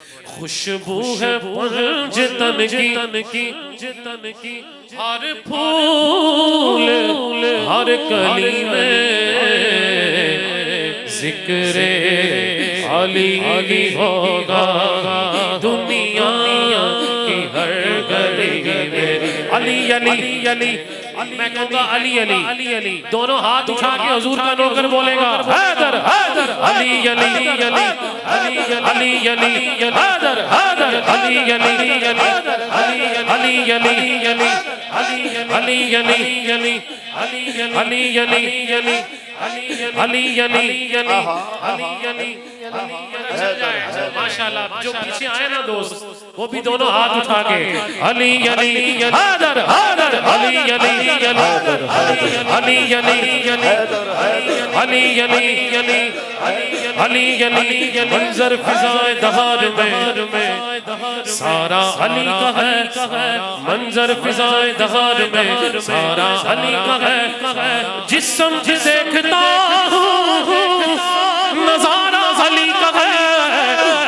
खुशबू है पंजतन की हर फूल हर कली में जिक्रे अली होगा दुनिया की हर गली में। अली अली अली मैं कहूँगा अली अली दोनों हाथ उठा के हुजूर का नौकर बोलेगा हैदर हैदर अली अली अली अली अली अली हैदर हैदर अली अली अली अली अली अली अली अली अली अली अली अली अली अली अली माशाल्लाह। जो पीछे आए ना दोस्त वो भी दोनों हाथ उठा के अली अली हैदर हैदर अली अली अली अली अली अली अली अली अली मंजर फिजाए दहार में सारा अली का है मंजर फिजाए दहार में सारा अली का है जिस समझ देखता हूँ नजारा अली का है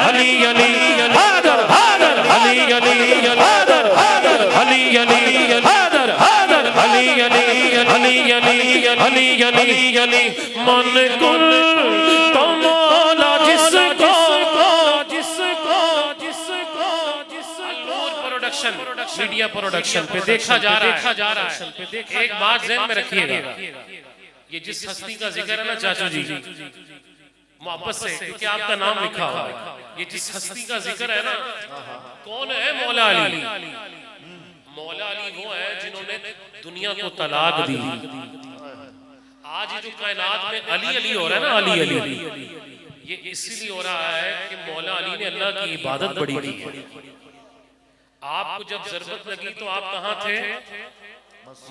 अली अली हैदर हैदर अली अली हैदर हैदर अली अली हैदर हैदर अली अली अली अली अली अली अली मन कुल तो मौला जिसको प्रोडक्शन मीडिया प्रोडक्शन पे देखा जा रहा है। एक बात ज़हन में रखिएगा, ये जिस हस्ती का जिक्र है ना चाचू जी मोहब्बत से क्योंकि आपका नाम लिखा हुआ है, ये जिस हस्ती का जिक्र है ना कौन है? मौला अली। मौला अली वो है जिन्होंने दुनिया को तलाक दी। आज जो कायनात में अली अली हो रहा है ना अली अली ये इसलिए हो रहा है कि मौला अली ने अल्लाह की इबादत बड़ी की है। आपको जब जरूरत लगी तो आप कहाँ थे?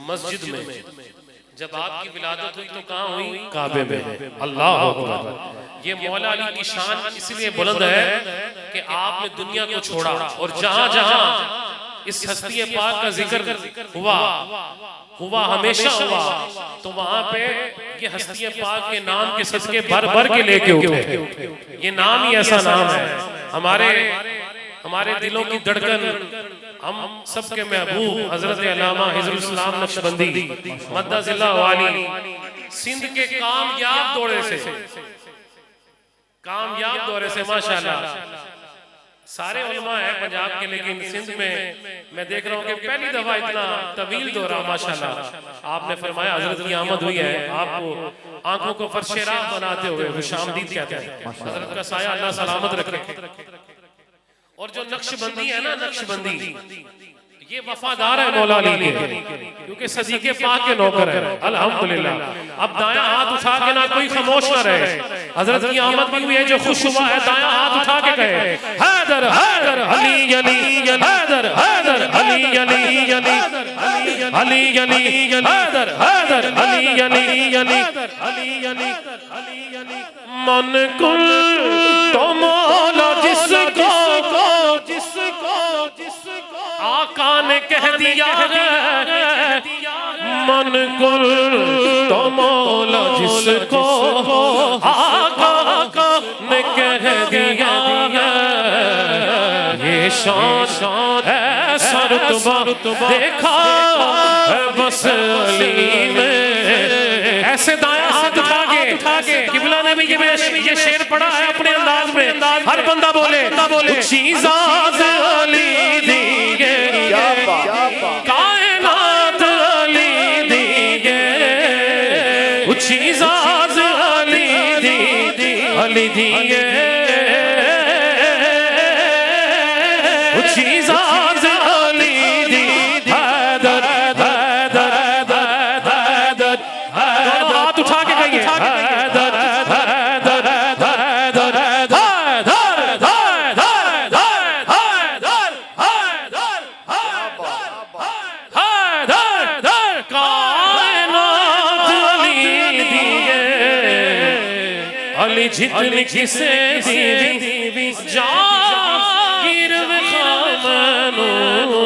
मस्जिद में। जब आपकी विलादत हुई तो कहाँ हुई? काबे में। अल्लाह अकबर। ये मौला अली की शान इसलिए बुलंद है कि आपने दुनिया को छोड़ा और जहाँ जहाँ इस हस्ती पाक का जिक्र हुआ हमेशा हुआ तो वहाँ पे ये हस्ती पाक के नाम के सदके भर भर के लेके उठे। ये नाम ही ऐसा नाम है हमारे दिलों की धड़कन हम सबके महबूब हजरत अल्लामा हिजरुल इस्लाम नक्शबंदी मद्दसिल्लाह वाली सिंध के कामयाब दौरे से माशाल्लाह सारे उलमा है पंजाब के, लेकिन सिंध में मैं देख रहा हूँ कि पहली दफा इतना तवील दौरा माशाल्लाह आपने फरमाया हजरत की आमद हुई है। आपको आंखों को फर्शेरा बनाते हुए खुशामदीद कहते हैं। हजरत का साया अल्लाह सलामत रखे। और जो नक्शबंदी है ना नक्शबंदी ये वफादार है मौला अली के क्योंकि सदीके पाक के नौकर है अल्हम्दुलिल्लाह। अब दायां हाथ उठा के ना कोई खामोश ना रहे। हजरत की आमद भी हुई है, जो खुश हुआ है दायां हाथ उठा के कहे हैदर हैदर अली अली हैदर हैदर अली अली अली अली अली हैदर हैदर अली अली अली अली अली मन कुल तो मौला जिसको आका ने कह दिया मन कुल तो मौला जिसको आका ने कह दिया ये शान है रुतबा देखा बस अली में। ऐसे दायां हाथ उठा के किबला ने भी ये शेर पढ़ा है अपने अंदाज में। हर बंदा बोले चीज़ाज़ अली दिए कायनात अली दिए चीज़ाज़ अली दिए चीज़ाज़ अली दी हैदर हैदर हैदर हैदर हाथ उठा के कहिए हैदर हैदर हैदर हैदर कायनात अली दिए अली जितनी किसे दी जागिर खामनो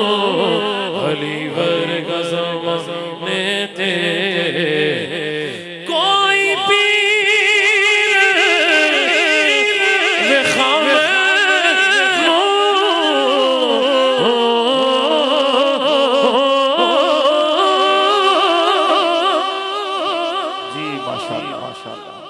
अली वर्ग ज़माने ते कोई पीर खामनो जी माशाल्लाह माशाल्लाह।